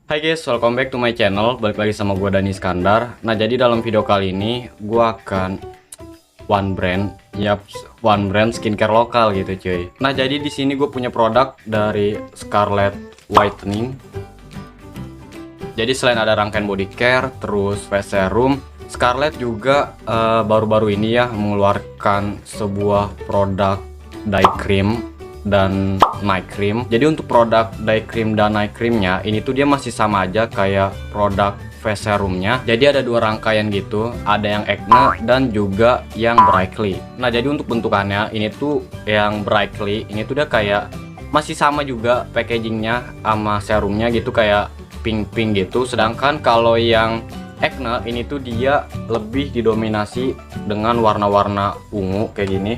Hai guys, welcome back to my channel. Balik lagi sama gue Dani Iskandar. Nah, jadi dalam video kali ini gue akan one brand skincare lokal gitu cuy. Nah, jadi di sini gue punya produk dari Scarlett Whitening. Jadi selain ada rangkaian body care, terus face serum, Scarlett juga baru-baru ini ya mengeluarkan sebuah produk day cream dan night cream. Jadi untuk produk day cream dan night creamnya ini tuh dia masih sama aja kayak produk face serumnya. Jadi ada dua rangkaian gitu, ada yang acne dan juga yang brightly. Nah, jadi untuk bentukannya ini tuh yang brightly ini tuh dia kayak masih sama juga packagingnya sama serumnya gitu, kayak pink gitu. Sedangkan kalau yang acne ini tuh dia lebih didominasi dengan warna-warna ungu kayak gini.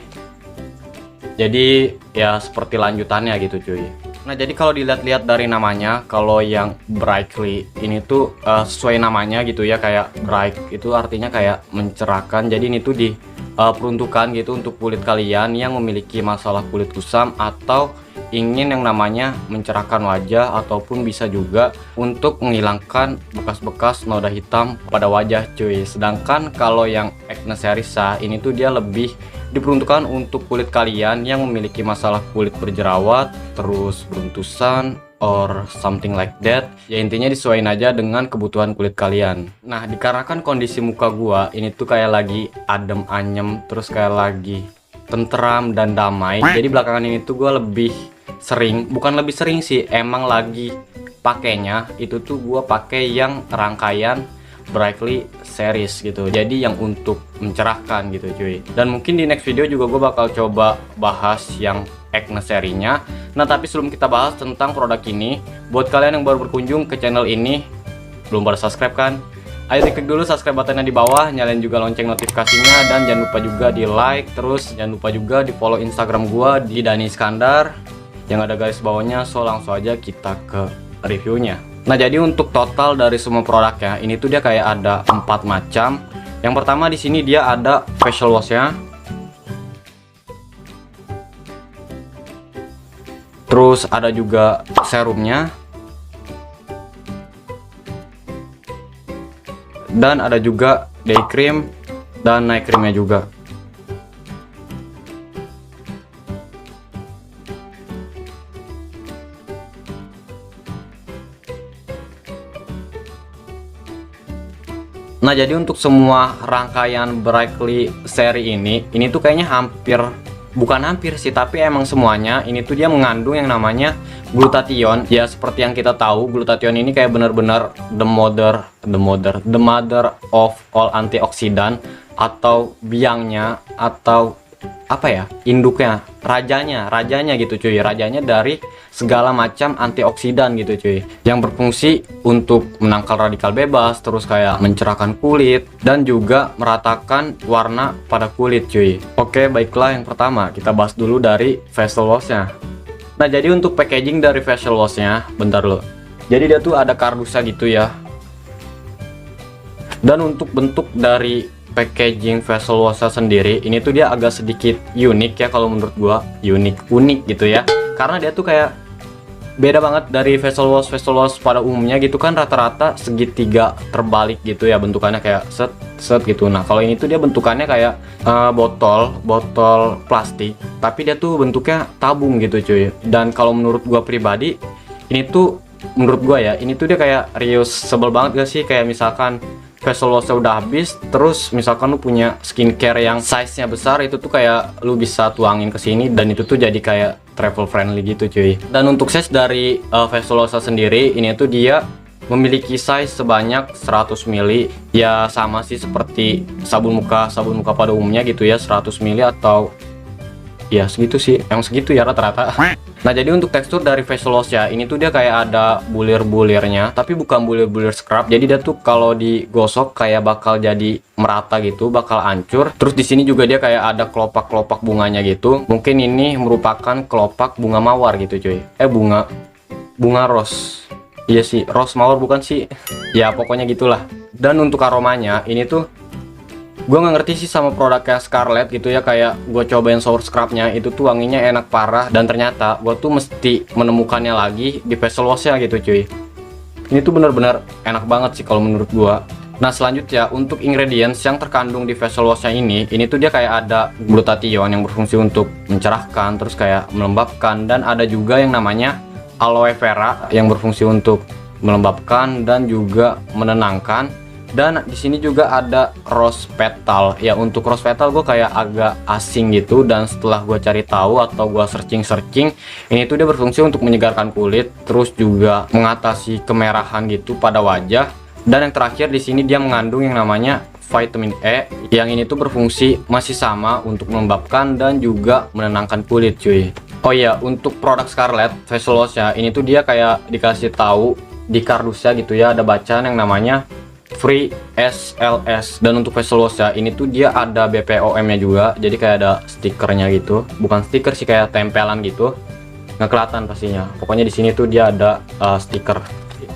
Jadi ya seperti lanjutannya gitu cuy. Nah, jadi kalau dilihat-lihat dari namanya, kalau yang brightly ini tuh sesuai namanya gitu ya, kayak bright itu artinya kayak mencerahkan. Jadi ini tuh diperuntukkan gitu untuk kulit kalian yang memiliki masalah kulit kusam atau ingin yang namanya mencerahkan wajah, ataupun bisa juga untuk menghilangkan bekas-bekas noda hitam pada wajah cuy. Sedangkan kalau yang acne serisa ini tuh dia lebih diperuntukkan untuk kulit kalian yang memiliki masalah kulit berjerawat, terus beruntusan, or something like that. Ya intinya disesuaikan aja dengan kebutuhan kulit kalian. Nah, dikarenakan kondisi muka gua ini tuh kayak lagi adem anyem, terus kayak lagi tentram dan damai. Jadi belakangan ini tuh gua lebih sering, bukan lebih sering sih, emang lagi pakainya itu tuh gua pakai yang rangkaian brightly series gitu, jadi yang untuk mencerahkan gitu cuy. Dan mungkin di next video juga gue bakal coba bahas yang acne serinya. Nah, tapi sebelum kita bahas tentang produk ini, buat kalian yang baru berkunjung ke channel ini belum pada subscribe kan, ayo diklik dulu subscribe buttonnya di bawah, nyalain juga lonceng notifikasinya, dan jangan lupa juga di like, terus jangan lupa juga di follow Instagram gue di Dani Iskandar yang ada garis bawahnya. So langsung aja kita ke reviewnya. Nah, jadi untuk total dari semua produknya ini tuh dia kayak ada 4 macam. Yang pertama di sini dia ada facial washnya, terus ada juga serumnya, dan ada juga day cream dan night creamnya juga. Nah, jadi untuk semua rangkaian brightly seri ini tuh kayaknya bukan hampir sih, tapi emang semuanya ini tuh dia mengandung yang namanya glutathione. Ya seperti yang kita tahu, glutathione ini kayak benar-benar the mother of all antioksidan, atau biangnya, atau apa ya, induknya, rajanya gitu cuy, rajanya dari segala macam antioksidan gitu cuy, yang berfungsi untuk menangkal radikal bebas, terus kayak mencerahkan kulit dan juga meratakan warna pada kulit cuy. Oke, baiklah, yang pertama kita bahas dulu dari facial washnya. Nah, jadi untuk packaging dari facial washnya, bentar loh, jadi dia tuh ada kardusnya gitu ya. Dan untuk bentuk dari packaging facial wash sendiri ini tuh dia agak sedikit unik ya, kalau menurut gua unik gitu ya, karena dia tuh kayak beda banget dari facial wash pada umumnya gitu kan, rata-rata segitiga terbalik gitu ya bentukannya, kayak set gitu. Nah, kalau ini tuh dia bentukannya kayak botol plastik, tapi dia tuh bentuknya tabung gitu cuy. Dan kalau menurut gua pribadi ini tuh, menurut gua ya, ini tuh dia kayak reusable banget gak sih, kayak misalkan facial wash udah habis, terus misalkan lu punya skincare yang size-nya besar, itu tuh kayak lu bisa tuangin ke sini dan itu tuh jadi kayak travel friendly gitu cuy. Dan untuk size dari facial wash sendiri ini tuh dia memiliki size sebanyak 100 ml. Ya sama sih seperti sabun muka pada umumnya gitu ya, 100 ml atau ya segitu sih, yang segitu ya rata-rata. Nah, jadi untuk tekstur dari facial wash ya ini tuh dia kayak ada bulir-bulirnya, tapi bukan bulir-bulir scrub. Jadi dia tuh kalau digosok kayak bakal jadi merata gitu, bakal hancur. Terus di sini juga dia kayak ada kelopak-kelopak bunganya gitu. Mungkin ini merupakan kelopak bunga mawar gitu cuy. Bunga rose. Iya sih, rose mawar bukan sih? Ya pokoknya gitulah. Dan untuk aromanya ini tuh gue nggak ngerti sih sama produknya Scarlett gitu ya, kayak gue cobain shower scrubnya itu tuh wanginya enak parah, dan ternyata gue tuh mesti menemukannya lagi di facial washnya gitu cuy. Ini tuh bener-bener enak banget sih kalau menurut gua. Nah selanjutnya untuk ingredients yang terkandung di facial washnya ini tuh dia kayak ada glutathione yang berfungsi untuk mencerahkan, terus kayak melembabkan, dan ada juga yang namanya aloe vera yang berfungsi untuk melembabkan dan juga menenangkan. Dan di sini juga ada rose petal. Ya untuk rose petal gue kayak agak asing gitu, dan setelah gue cari tahu atau gue searching ini tuh dia berfungsi untuk menyegarkan kulit, terus juga mengatasi kemerahan gitu pada wajah. Dan yang terakhir di sini dia mengandung yang namanya vitamin E, yang ini tuh berfungsi masih sama untuk melembabkan dan juga menenangkan kulit cuy. Oh iya, untuk produk Scarlett facial wash ya, ini tuh dia kayak dikasih tahu di kardusnya gitu ya, ada bacaan yang namanya Free SLS. Dan untuk facial wash ya, ini tuh dia ada BPOM nya juga, jadi kayak ada stikernya gitu, bukan stiker sih, kayak tempelan gitu, nggak kelihatan pastinya. Pokoknya di sini tuh dia ada stiker.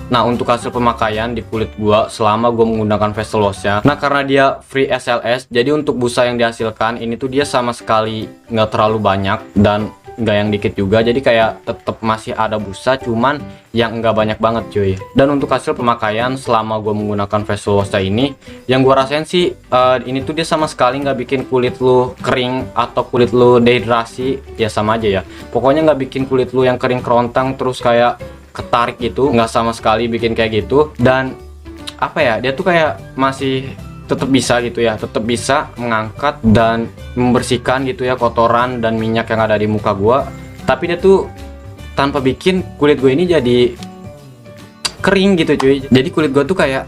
Nah untuk hasil pemakaian di kulit gua selama gua menggunakan facial wash ya, nah karena dia free SLS, jadi untuk busa yang dihasilkan ini tuh dia sama sekali nggak terlalu banyak dan nggak yang dikit juga, jadi kayak tetap masih ada busa, cuman yang nggak banyak banget cuy. Dan untuk hasil pemakaian selama gue menggunakan facial wash ini, yang gue rasain sih ini tuh dia sama sekali nggak bikin kulit lu kering atau kulit lu dehidrasi, ya sama aja ya, pokoknya nggak bikin kulit lu yang kering kerontang terus kayak ketarik gitu, nggak sama sekali bikin kayak gitu. Dan apa ya, dia tuh kayak masih tetap bisa gitu ya, tetap bisa mengangkat dan membersihkan gitu ya kotoran dan minyak yang ada di muka gua, tapi dia tuh tanpa bikin kulit gue ini jadi kering gitu cuy. Jadi kulit gua tuh kayak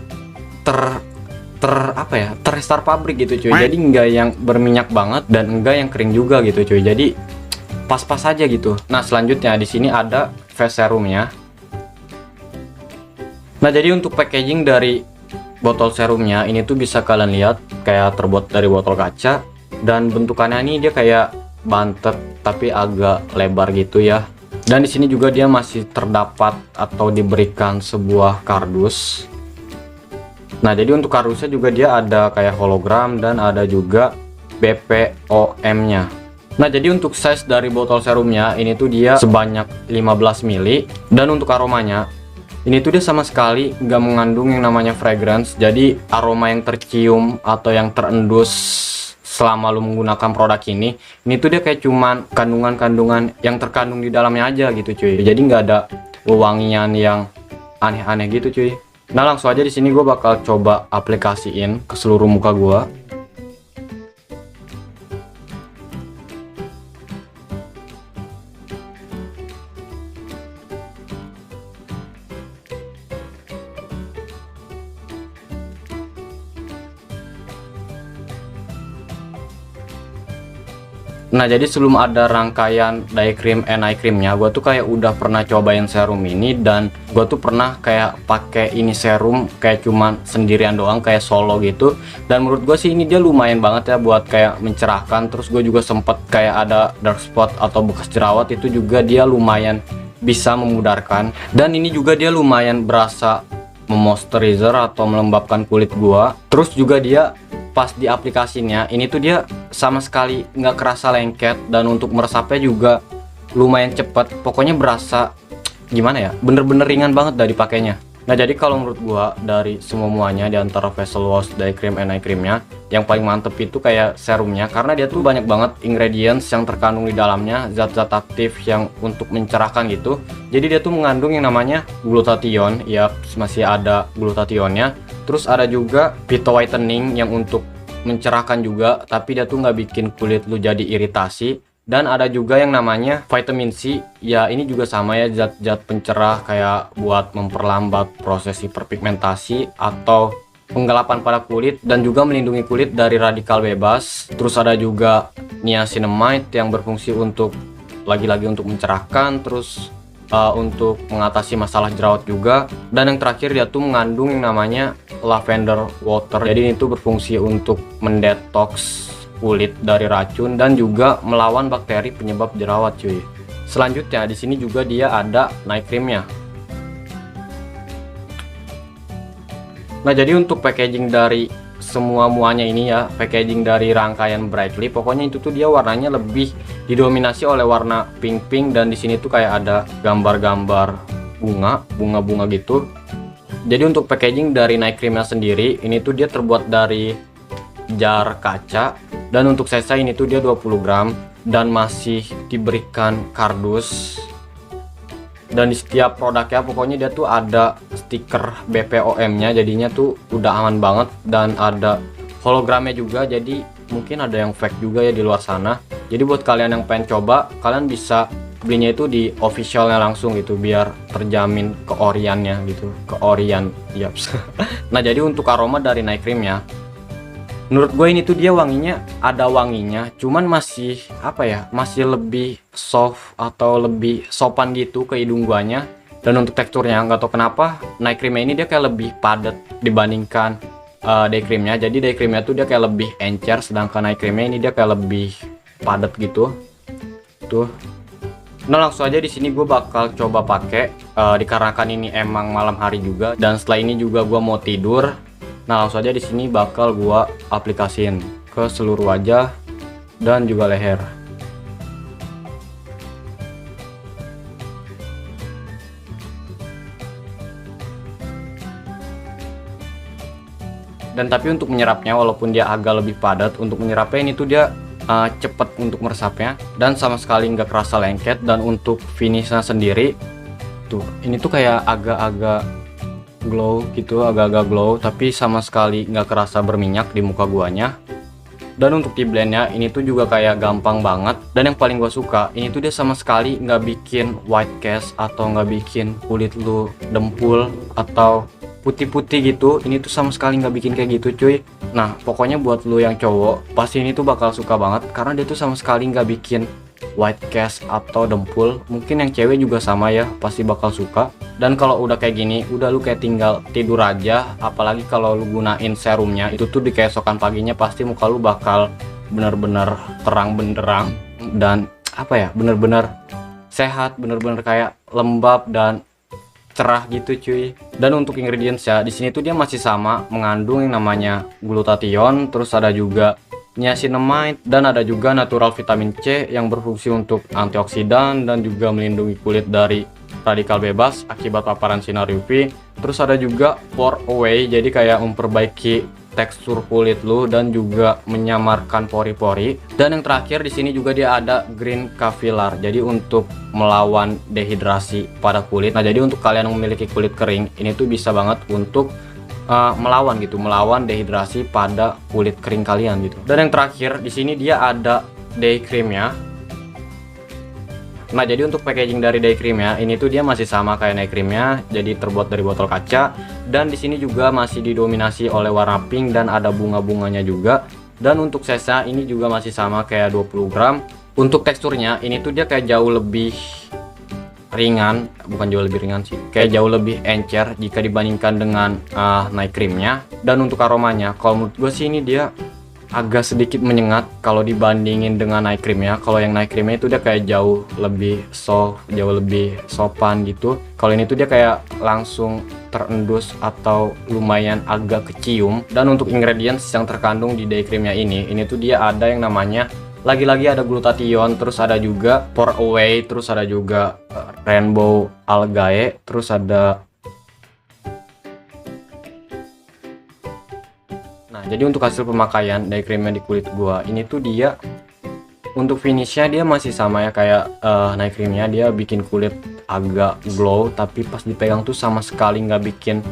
apa ya, terstart pabrik gitu cuy. Jadi enggak yang berminyak banget dan enggak yang kering juga gitu cuy, jadi pas-pas aja gitu. Nah selanjutnya di sini ada face serumnya. Nah jadi untuk packaging dari botol serumnya ini tuh bisa kalian lihat kayak terbuat dari botol kaca, dan bentukannya ini dia kayak bantet tapi agak lebar gitu ya. Dan di sini juga dia masih terdapat atau diberikan sebuah kardus. Nah jadi untuk kardusnya juga dia ada kayak hologram dan ada juga BPOM nya. Nah jadi untuk size dari botol serumnya ini tuh dia sebanyak 15 ml. Dan untuk aromanya ini tuh dia sama sekali nggak mengandung yang namanya fragrance. Jadi aroma yang tercium atau yang terendus selama lu menggunakan produk ini tuh dia kayak cuman kandungan-kandungan yang terkandung di dalamnya aja gitu cuy. Jadi nggak ada wewangian yang aneh-aneh gitu cuy. Nah langsung aja di sini gue bakal coba aplikasiin ke seluruh muka gue. Nah jadi sebelum ada rangkaian day cream and eye creamnya, gue tuh kayak udah pernah cobain serum ini, dan gue tuh pernah kayak pakai ini serum kayak cuman sendirian doang kayak solo gitu. Dan menurut gue sih ini dia lumayan banget ya buat kayak mencerahkan. Terus gue juga sempet kayak ada dark spot atau bekas jerawat, itu juga dia lumayan bisa memudarkan. Dan ini juga dia lumayan berasa memoisturizer atau melembabkan kulit gua. Terus juga dia pas di aplikasinya ini tuh dia sama sekali nggak kerasa lengket, dan untuk meresapnya juga lumayan cepat. Pokoknya berasa gimana ya, bener-bener ringan banget dari pakainya. Nah jadi kalau menurut gua dari semuanya di antara facial wash, day cream, and eye creamnya, yang paling mantep itu kayak serumnya, karena dia tuh banyak banget ingredients yang terkandung di dalamnya, zat-zat aktif yang untuk mencerahkan gitu. Jadi dia tuh mengandung yang namanya glutathione, ya masih ada glutathionnya. Terus ada juga phyto whitening yang untuk mencerahkan juga, tapi dia tuh nggak bikin kulit lu jadi iritasi. Dan ada juga yang namanya vitamin C, ya ini juga sama ya, zat-zat pencerah kayak buat memperlambat proses hiperpigmentasi atau penggelapan pada kulit, dan juga melindungi kulit dari radikal bebas. Terus ada juga niacinamide yang berfungsi untuk lagi-lagi untuk mencerahkan, terus untuk mengatasi masalah jerawat juga. Dan yang terakhir dia tuh mengandung yang namanya lavender water, jadi itu berfungsi untuk mendetoks kulit dari racun dan juga melawan bakteri penyebab jerawat cuy. Selanjutnya di sini juga dia ada night creamnya. Nah jadi untuk packaging dari semua muanya ini ya, packaging dari rangkaian Brightly, pokoknya itu tuh dia warnanya lebih didominasi oleh warna pink, dan di sini tuh kayak ada gambar-gambar bunga gitu. Jadi untuk packaging dari night creamnya sendiri, ini tuh dia terbuat dari jar kaca, dan untuk size ini tuh dia 20 gram dan masih diberikan kardus. Dan di setiap produknya pokoknya dia tuh ada stiker BPOM-nya, jadinya tuh udah aman banget, dan ada hologramnya juga, jadi mungkin ada yang fake juga ya di luar sana. Jadi buat kalian yang pengen coba, kalian bisa belinya itu di officialnya langsung gitu, biar terjamin keoriannya gitu, keorian, yaps. Nah jadi untuk aroma dari night creamnya, menurut gue ini tuh dia wanginya, ada wanginya, cuman masih apa ya, masih lebih soft atau lebih sopan gitu ke hidung guanya. Dan untuk teksturnya nggak tahu kenapa night creamnya ini dia kayak lebih padat dibandingkan day creamnya. Jadi day creamnya tuh dia kayak lebih encer, sedangkan night creamnya ini dia kayak lebih padat gitu tuh. Nah langsung aja di sini gue bakal coba pakai, dikarenakan ini emang malam hari juga, dan setelah ini juga gue mau tidur. Nah langsung aja di sini bakal gue aplikasiin ke seluruh wajah dan juga leher. Dan tapi untuk menyerapnya, walaupun dia agak lebih padat, untuk menyerapnya ini tuh dia cepet untuk meresapnya dan sama sekali nggak kerasa lengket. Dan untuk finishnya sendiri tuh, ini tuh kayak agak-agak glow gitu, agak-agak glow, tapi sama sekali nggak kerasa berminyak di muka guanya. Dan untuk di blendnya ini tuh juga kayak gampang banget, dan yang paling gua suka ini tuh dia sama sekali nggak bikin white cast atau nggak bikin kulit lu dempul atau putih-putih gitu. Ini tuh sama sekali nggak bikin kayak gitu cuy. Nah pokoknya buat lu yang cowok pasti ini tuh bakal suka banget, karena dia tuh sama sekali nggak bikin white cast atau dempul. Mungkin yang cewek juga sama ya, pasti bakal suka. Dan kalau udah kayak gini, udah lu kayak tinggal tidur aja. Apalagi kalau lu gunain serumnya, itu tuh di keesokan paginya pasti muka lu bakal bener-bener terang benderang, dan apa ya, bener-bener sehat, bener-bener kayak lembab dan cerah gitu cuy. Dan untuk ingredients ya, di sini tuh dia masih sama, mengandung yang namanya glutathione, terus ada juga niacinamide, dan ada juga natural vitamin C yang berfungsi untuk antioksidan dan juga melindungi kulit dari radikal bebas akibat paparan sinar UV. Terus ada juga pore away, jadi kayak memperbaiki tekstur kulit lu dan juga menyamarkan pori-pori. Dan yang terakhir di sini juga dia ada green cavillar, jadi untuk melawan dehidrasi pada kulit. Nah jadi untuk kalian yang memiliki kulit kering, ini tuh bisa banget untuk melawan gitu, melawan dehidrasi pada kulit kering kalian gitu. Dan yang terakhir di sini dia ada day creamnya. Nah jadi untuk packaging dari day creamnya ini tuh dia masih sama kayak night creamnya, jadi terbuat dari botol kaca, dan di sini juga masih didominasi oleh warna pink dan ada bunga-bunganya juga. Dan untuk size-nya ini juga masih sama kayak 20 gram. Untuk teksturnya ini tuh dia kayak jauh lebih ringan, bukan jauh lebih ringan sih, kayak jauh lebih encer jika dibandingkan dengan night creamnya. Dan untuk aromanya, kalau menurut gue sih ini dia agak sedikit menyengat kalau dibandingin dengan night creamnya. Kalau yang night creamnya itu dia kayak jauh lebih soft, jauh lebih sopan gitu. Kalau ini tuh dia kayak langsung terendus atau lumayan agak kecium. Dan untuk ingredients yang terkandung di day creamnya ini tuh dia ada yang namanya, lagi-lagi ada glutathione, terus ada juga pore away, terus ada juga rainbow algae, terus ada. Nah jadi untuk hasil pemakaian day creamnya di kulit gua ini tuh dia untuk finishnya dia masih sama ya kayak night creamnya. Dia bikin kulit agak glow, tapi pas dipegang tuh sama sekali nggak bikin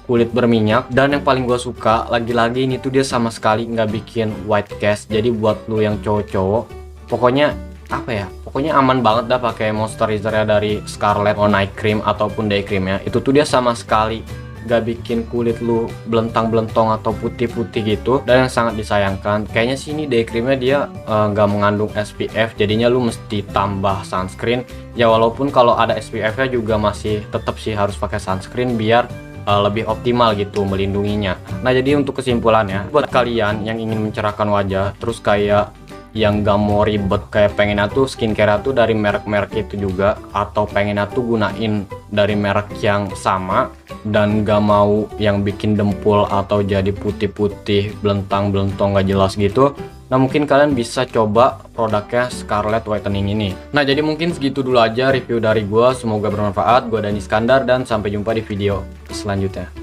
kulit berminyak. Dan yang paling gua suka lagi-lagi ini tuh dia sama sekali nggak bikin white cast. Jadi buat lu yang cowok-cowok, pokoknya apa ya, pokoknya aman banget dah pakai moisturizer ya dari Scarlett or night cream ataupun day creamnya. Itu tuh dia sama sekali gak bikin kulit lu belentang-belentong atau putih-putih gitu. Dan yang sangat disayangkan, kayaknya sih ini day creamnya dia gak mengandung SPF, jadinya lu mesti tambah sunscreen ya. Walaupun kalau ada SPF nya juga masih tetap sih harus pakai sunscreen biar lebih optimal gitu melindunginya. Nah jadi untuk kesimpulannya, buat kalian yang ingin mencerahkan wajah, terus kayak yang gak mau ribet, kayak pengennya tuh skincare tuh dari merek-merek itu juga, atau pengennya tuh gunain dari merek yang sama dan gak mau yang bikin dempul atau jadi putih-putih belentang-belentong gak jelas gitu. Nah mungkin kalian bisa coba produknya Scarlett Whitening ini. Nah jadi mungkin segitu dulu aja review dari gue. Semoga bermanfaat. Gue Dani Iskandar dan sampai jumpa di video selanjutnya.